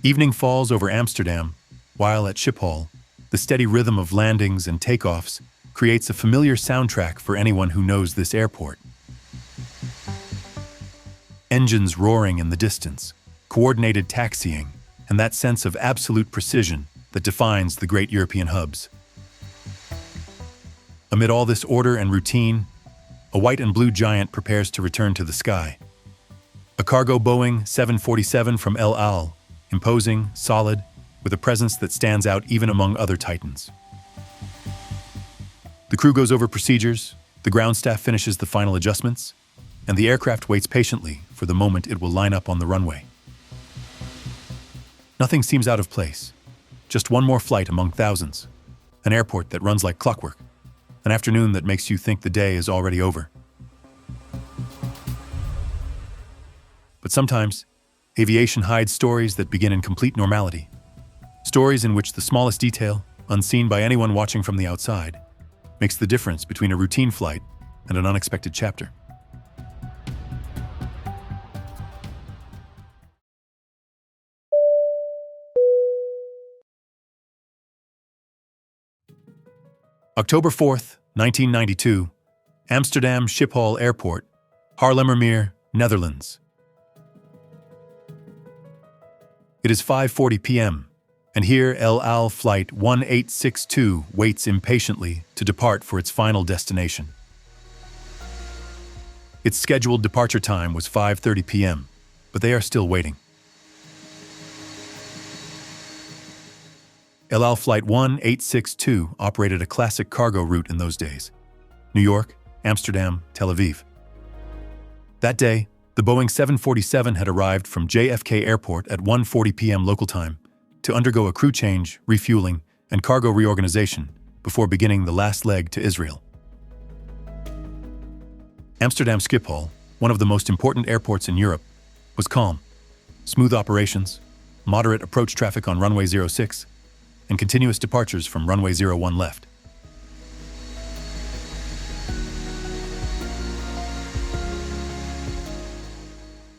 Evening falls over Amsterdam, while at Schiphol, the steady rhythm of landings and takeoffs creates a familiar soundtrack for anyone who knows this airport. Engines roaring in the distance, coordinated taxiing, and that sense of absolute precision that defines the great European hubs. Amid all this order and routine, a white and blue giant prepares to return to the sky. A cargo Boeing 747 from El Al, imposing, solid, with a presence that stands out even among other titans. The crew goes over procedures, the ground staff finishes the final adjustments, and the aircraft waits patiently for the moment it will line up on the runway. Nothing seems out of place. Just one more flight among thousands. An airport that runs like clockwork. An afternoon that makes you think the day is already over. But sometimes, aviation hides stories that begin in complete normality. Stories in which the smallest detail, unseen by anyone watching from the outside, makes the difference between a routine flight and an unexpected chapter. October 4th, 1992, Amsterdam Schiphol Airport, Bijlmermeer, Netherlands. It is 5:40 p.m., and here El Al Flight 1862 waits impatiently to depart for its final destination. Its scheduled departure time was 5:30 p.m., but they are still waiting. El Al Flight 1862 operated a classic cargo route in those days: New York, Amsterdam, Tel Aviv. That day, the Boeing 747 had arrived from JFK Airport at 1:40 p.m. local time to undergo a crew change, refueling, and cargo reorganization before beginning the last leg to Israel. Amsterdam Schiphol, one of the most important airports in Europe, was calm. Smooth operations, moderate approach traffic on runway 06, and continuous departures from runway 01 left.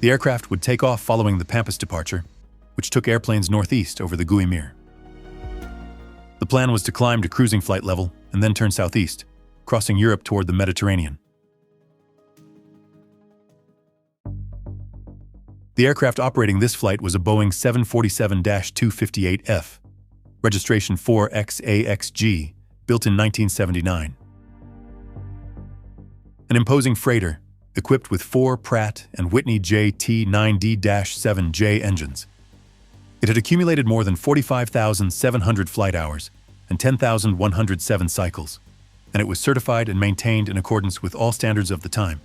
The aircraft would take off following the Pampas departure, which took airplanes northeast over the Bijlmermeer. The plan was to climb to cruising flight level and then turn southeast, crossing Europe toward the Mediterranean. The aircraft operating this flight was a Boeing 747-258F, registration 4XAXG, built in 1979. An imposing freighter, equipped with 4 Pratt & Whitney JT9D-7J engines. It had accumulated more than 45,700 flight hours and 10,107 cycles, and it was certified and maintained in accordance with all standards of the time.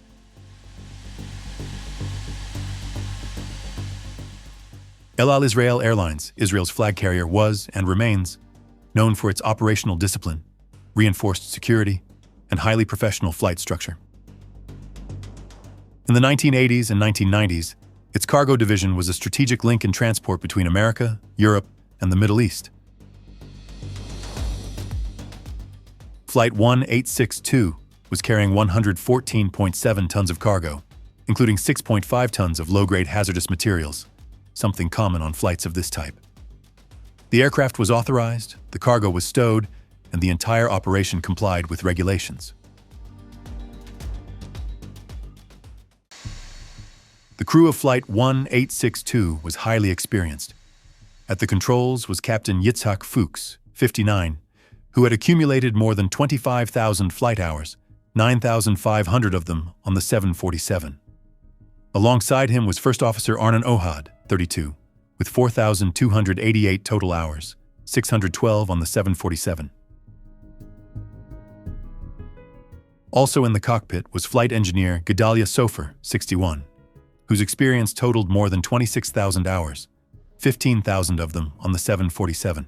El Al Israel Airlines, Israel's flag carrier, was and remains known for its operational discipline, reinforced security, and highly professional flight structure. In the 1980s and 1990s, its cargo division was a strategic link in transport between America, Europe, and the Middle East. Flight 1862 was carrying 114.7 tons of cargo, including 6.5 tons of low-grade hazardous materials, something common on flights of this type. The aircraft was authorized, the cargo was stowed, and the entire operation complied with regulations. The crew of Flight 1862 was highly experienced. At the controls was Captain Yitzhak Fuchs, 59, who had accumulated more than 25,000 flight hours, 9,500 of them on the 747. Alongside him was First Officer Arnon Ohad, 32, with 4,288 total hours, 612 on the 747. Also in the cockpit was Flight Engineer Gedalia Sofer, 61, whose experience totaled more than 26,000 hours, 15,000 of them on the 747.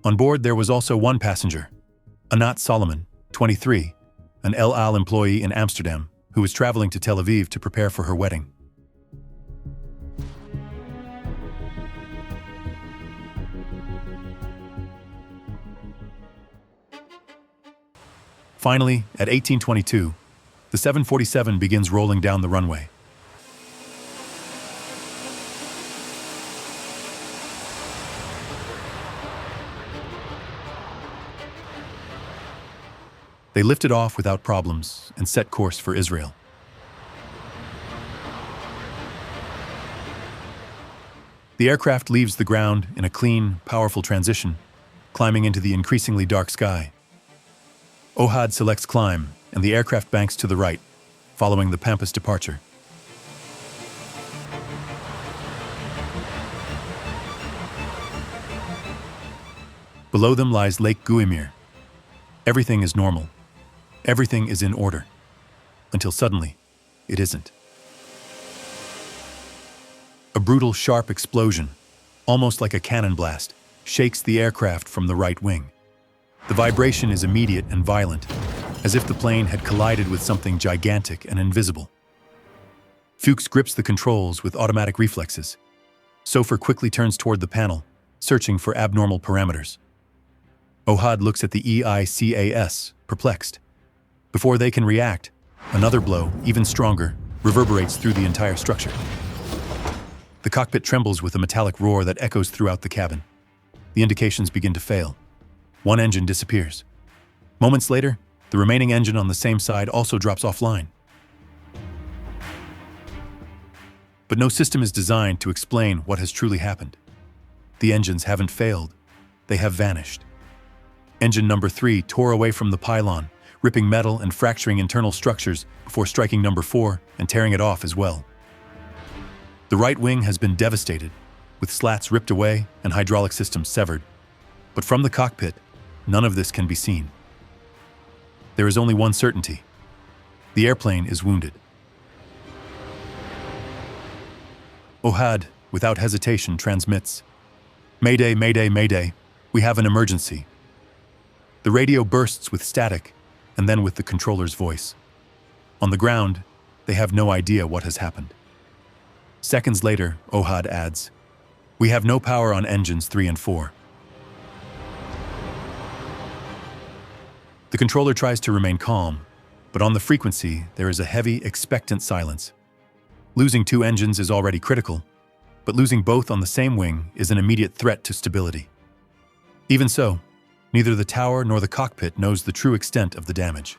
On board there was also one passenger, Anat Solomon, 23, an El Al employee in Amsterdam, who was traveling to Tel Aviv to prepare for her wedding. Finally, at 1822, the 747 begins rolling down the runway. They lifted off without problems and set course for Israel. The aircraft leaves the ground in a clean, powerful transition, climbing into the increasingly dark sky. Ohad selects climb, and the aircraft banks to the right, following the Pampas departure. Below them lies Lake Bijlmermeer. Everything is normal. Everything is in order. Until suddenly, it isn't. A brutal, sharp explosion, almost like a cannon blast, shakes the aircraft from the right wing. The vibration is immediate and violent, as if the plane had collided with something gigantic and invisible. Fuchs grips the controls with automatic reflexes. Sofer quickly turns toward the panel, searching for abnormal parameters. Ohad looks at the EICAS, perplexed. Before they can react, another blow, even stronger, reverberates through the entire structure. The cockpit trembles with a metallic roar that echoes throughout the cabin. The indications begin to fail. One engine disappears. Moments later, the remaining engine on the same side also drops offline. But no system is designed to explain what has truly happened. The engines haven't failed. They have vanished. Engine number 3 tore away from the pylon, ripping metal and fracturing internal structures before striking number 4 and tearing it off as well. The right wing has been devastated, with slats ripped away and hydraulic systems severed. But from the cockpit, none of this can be seen. There is only one certainty. The airplane is wounded. Ohad, without hesitation, transmits, "Mayday, mayday, mayday, we have an emergency." The radio bursts with static, and then with the controller's voice. On the ground, they have no idea what has happened. Seconds later, Ohad adds, "We have no power on engines 3 and 4. The controller tries to remain calm, but on the frequency, there is a heavy, expectant silence. Losing 2 engines is already critical, but losing both on the same wing is an immediate threat to stability. Even so, neither the tower nor the cockpit knows the true extent of the damage.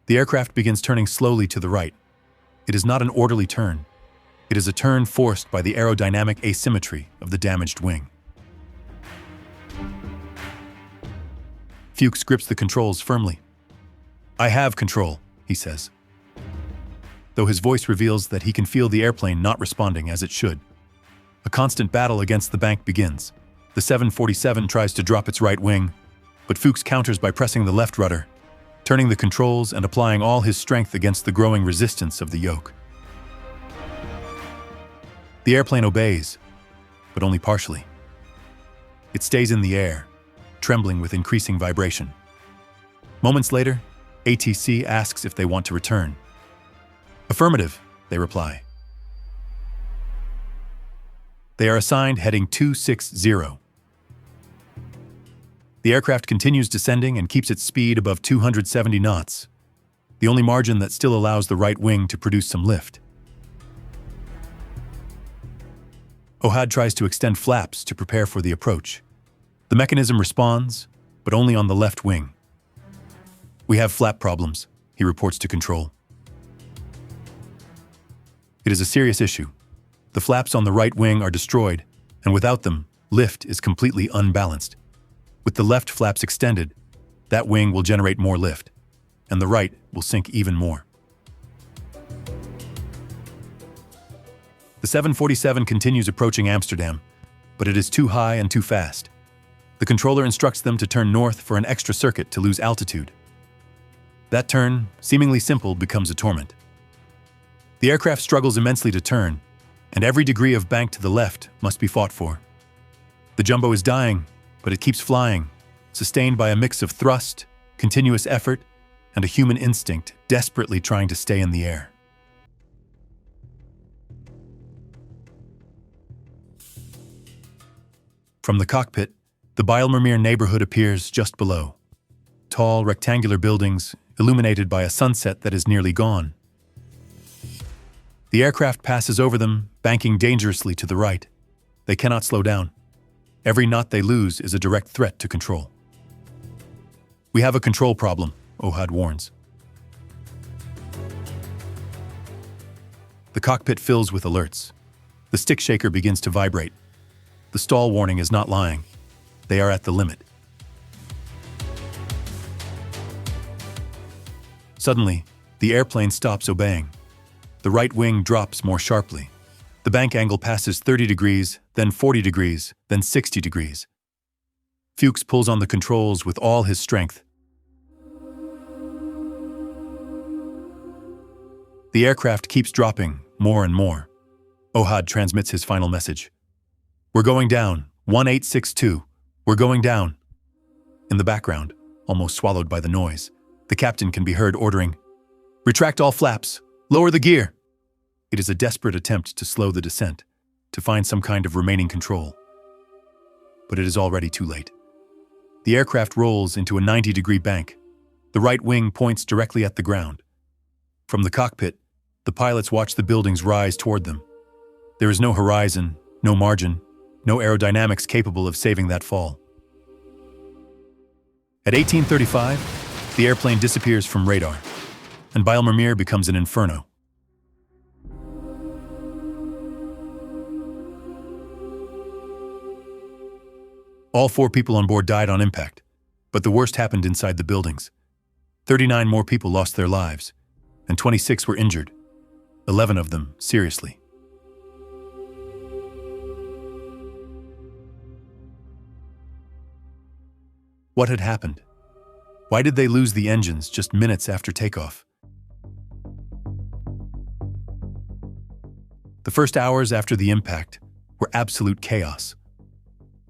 The aircraft begins turning slowly to the right. It is not an orderly turn. It is a turn forced by the aerodynamic asymmetry of the damaged wing. Fuchs grips the controls firmly. "I have control," he says, though his voice reveals that he can feel the airplane not responding as it should. A constant battle against the bank begins. The 747 tries to drop its right wing, but Fuchs counters by pressing the left rudder, turning the controls and applying all his strength against the growing resistance of the yoke. The airplane obeys, but only partially. It stays in the air, trembling with increasing vibration. Moments later, ATC asks if they want to return. "Affirmative," they reply. They are assigned heading 260. The aircraft continues descending and keeps its speed above 270 knots, the only margin that still allows the right wing to produce some lift. Ohad tries to extend flaps to prepare for the approach. The mechanism responds, but only on the left wing. "We have flap problems," he reports to control. It is a serious issue. The flaps on the right wing are destroyed, and without them, lift is completely unbalanced. With the left flaps extended, that wing will generate more lift, and the right will sink even more. The 747 continues approaching Amsterdam, but it is too high and too fast. The controller instructs them to turn north for an extra circuit to lose altitude. That turn, seemingly simple, becomes a torment. The aircraft struggles immensely to turn, and every degree of bank to the left must be fought for. The jumbo is dying, but it keeps flying, sustained by a mix of thrust, continuous effort, and a human instinct desperately trying to stay in the air. From the cockpit, the Bijlmermeer neighborhood appears just below. Tall, rectangular buildings, illuminated by a sunset that is nearly gone. The aircraft passes over them, banking dangerously to the right. They cannot slow down. Every knot they lose is a direct threat to control. "We have a control problem," Ohad warns. The cockpit fills with alerts. The stick shaker begins to vibrate. The stall warning is not lying. They are at the limit. Suddenly, the airplane stops obeying. The right wing drops more sharply. The bank angle passes 30 degrees, then 40 degrees, then 60 degrees. Fuchs pulls on the controls with all his strength. The aircraft keeps dropping more and more. Ohad transmits his final message. "We're going down, 1862. We're going down." In the background, almost swallowed by the noise, the captain can be heard ordering, "Retract all flaps, lower the gear." It is a desperate attempt to slow the descent, to find some kind of remaining control. But it is already too late. The aircraft rolls into a 90-degree bank. The right wing points directly at the ground. From the cockpit, the pilots watch the buildings rise toward them. There is no horizon, no margin, no aerodynamics capable of saving that fall. At 1835, the airplane disappears from radar, and Bijlmermeer becomes an inferno. All 4 people on board died on impact, but the worst happened inside the buildings. 39 more people lost their lives, and 26 were injured, 11 of them seriously. What had happened? Why did they lose the engines just minutes after takeoff? The first hours after the impact were absolute chaos.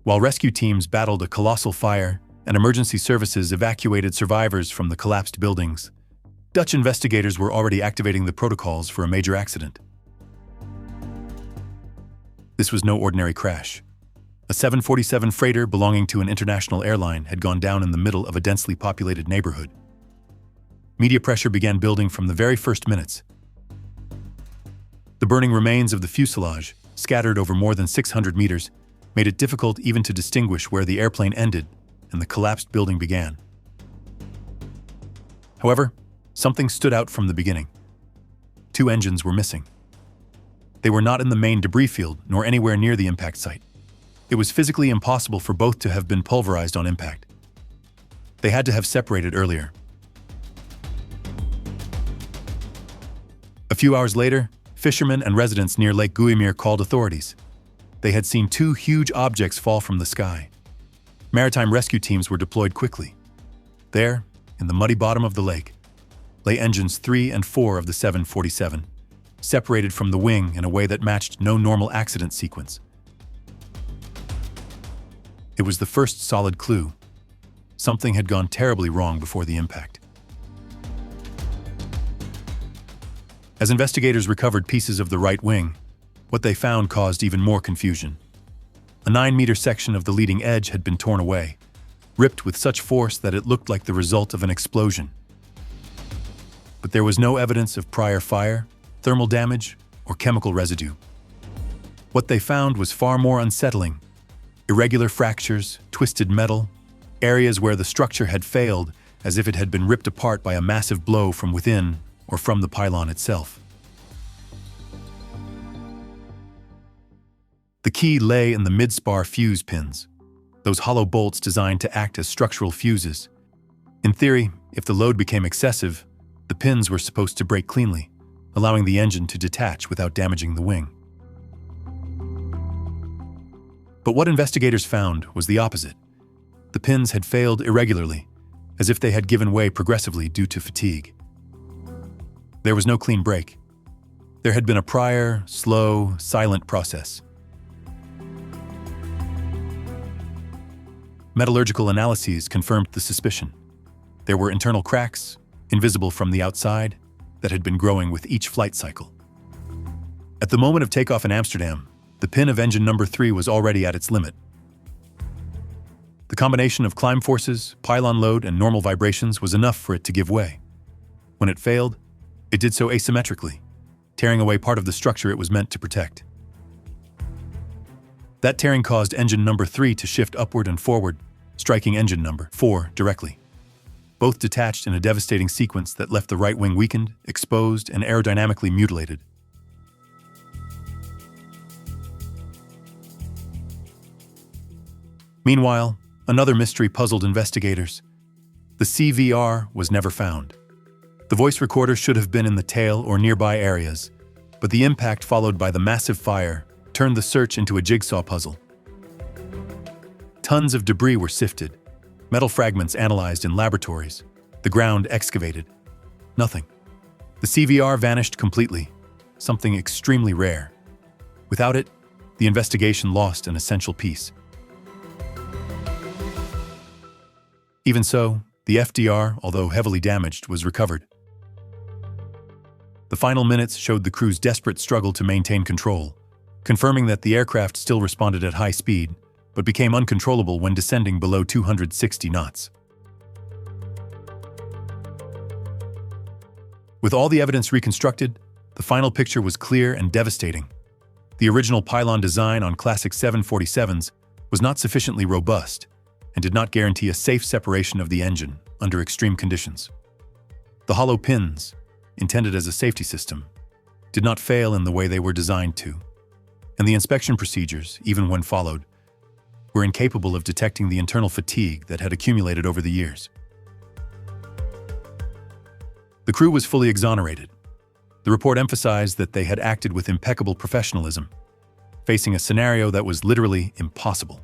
While rescue teams battled a colossal fire and emergency services evacuated survivors from the collapsed buildings, Dutch investigators were already activating the protocols for a major accident. This was no ordinary crash. A 747 freighter belonging to an international airline had gone down in the middle of a densely populated neighborhood. Media pressure began building from the very first minutes. The burning remains of the fuselage, scattered over more than 600 meters, made it difficult even to distinguish where the airplane ended and the collapsed building began. However, something stood out from the beginning. 2 engines were missing. They were not in the main debris field nor anywhere near the impact site. It was physically impossible for both to have been pulverized on impact. They had to have separated earlier. A few hours later, fishermen and residents near Lake Bijlmermeer called authorities. They had seen 2 huge objects fall from the sky. Maritime rescue teams were deployed quickly. There, in the muddy bottom of the lake, lay engines 3 and 4 of the 747, separated from the wing in a way that matched no normal accident sequence. It was the first solid clue. Something had gone terribly wrong before the impact. As investigators recovered pieces of the right wing, what they found caused even more confusion. A 9-meter section of the leading edge had been torn away, ripped with such force that it looked like the result of an explosion. But there was no evidence of prior fire, thermal damage, or chemical residue. What they found was far more unsettling. Irregular fractures, twisted metal, areas where the structure had failed as if it had been ripped apart by a massive blow from within or from the pylon itself. The key lay in the mid-spar fuse pins, those hollow bolts designed to act as structural fuses. In theory, if the load became excessive, the pins were supposed to break cleanly, allowing the engine to detach without damaging the wing. But what investigators found was the opposite. The pins had failed irregularly, as if they had given way progressively due to fatigue. There was no clean break. There had been a prior, slow, silent process. Metallurgical analyses confirmed the suspicion. There were internal cracks, invisible from the outside, that had been growing with each flight cycle. At the moment of takeoff in Amsterdam, the pin of engine number 3 was already at its limit. The combination of climb forces, pylon load, and normal vibrations was enough for it to give way. When it failed, it did so asymmetrically, tearing away part of the structure it was meant to protect. That tearing caused engine number 3 to shift upward and forward, striking engine number 4 directly. Both detached in a devastating sequence that left the right wing weakened, exposed, and aerodynamically mutilated. Meanwhile, another mystery puzzled investigators. The CVR was never found. The voice recorder should have been in the tail or nearby areas, but the impact followed by the massive fire turned the search into a jigsaw puzzle. Tons of debris were sifted, metal fragments analyzed in laboratories, the ground excavated. Nothing. The CVR vanished completely, something extremely rare. Without it, the investigation lost an essential piece. Even so, the FDR, although heavily damaged, was recovered. The final minutes showed the crew's desperate struggle to maintain control, confirming that the aircraft still responded at high speed, but became uncontrollable when descending below 260 knots. With all the evidence reconstructed, the final picture was clear and devastating. The original pylon design on classic 747s was not sufficiently robust and did not guarantee a safe separation of the engine under extreme conditions. The hollow pins, intended as a safety system, did not fail in the way they were designed to, and the inspection procedures, even when followed, were incapable of detecting the internal fatigue that had accumulated over the years. The crew was fully exonerated. The report emphasized that they had acted with impeccable professionalism, facing a scenario that was literally impossible.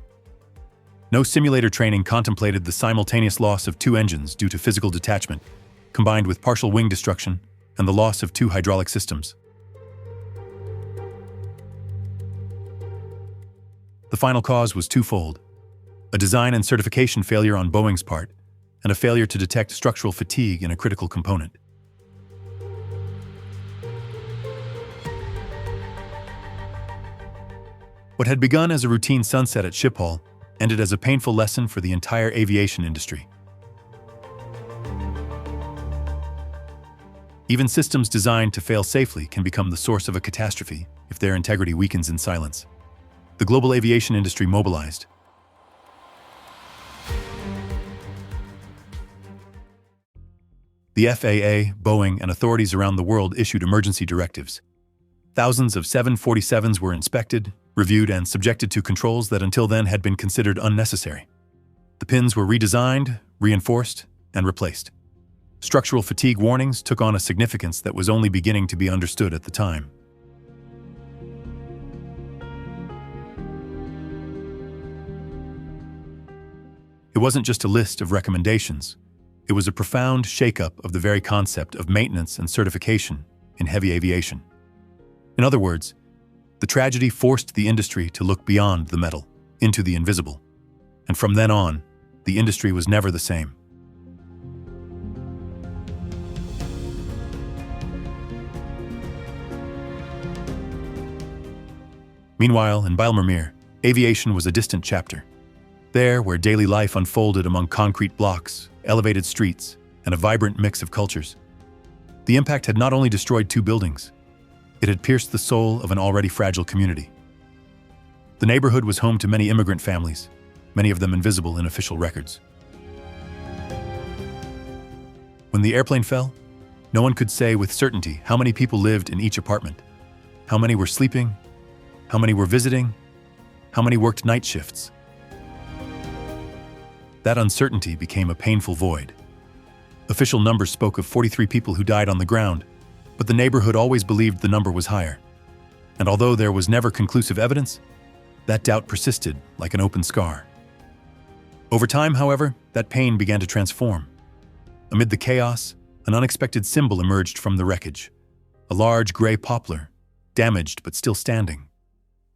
No simulator training contemplated the simultaneous loss of 2 engines due to physical detachment, combined with partial wing destruction and the loss of 2 hydraulic systems. The final cause was twofold: a design and certification failure on Boeing's part, and a failure to detect structural fatigue in a critical component. What had begun as a routine sunset at Schiphol ended as a painful lesson for the entire aviation industry. Even systems designed to fail safely can become the source of a catastrophe if their integrity weakens in silence. The global aviation industry mobilized. The FAA, Boeing, and authorities around the world issued emergency directives. Thousands of 747s were inspected, reviewed, and subjected to controls that until then had been considered unnecessary. The pins were redesigned, reinforced, and replaced. Structural fatigue warnings took on a significance that was only beginning to be understood at the time. It wasn't just a list of recommendations. It was a profound shakeup of the very concept of maintenance and certification in heavy aviation. In other words, the tragedy forced the industry to look beyond the metal, into the invisible. And from then on, the industry was never the same. Meanwhile, in Bijlmermeer, aviation was a distant chapter. There, where daily life unfolded among concrete blocks, elevated streets, and a vibrant mix of cultures, the impact had not only destroyed 2 buildings, it had pierced the soul of an already fragile community. The neighborhood was home to many immigrant families, many of them invisible in official records. When the airplane fell, no one could say with certainty how many people lived in each apartment, how many were sleeping, how many were visiting, how many worked night shifts. That uncertainty became a painful void. Official numbers spoke of 43 people who died on the ground, but the neighborhood always believed the number was higher. And although there was never conclusive evidence, that doubt persisted like an open scar. Over time, however, that pain began to transform. Amid the chaos, an unexpected symbol emerged from the wreckage: a large gray poplar, damaged but still standing.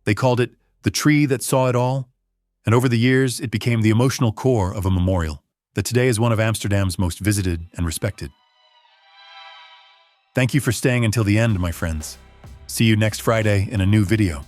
They called it the tree that saw it all, and over the years it became the emotional core of a memorial that today is one of Amsterdam's most visited and respected. Thank you for staying until the end, my friends. See you next Friday in a new video.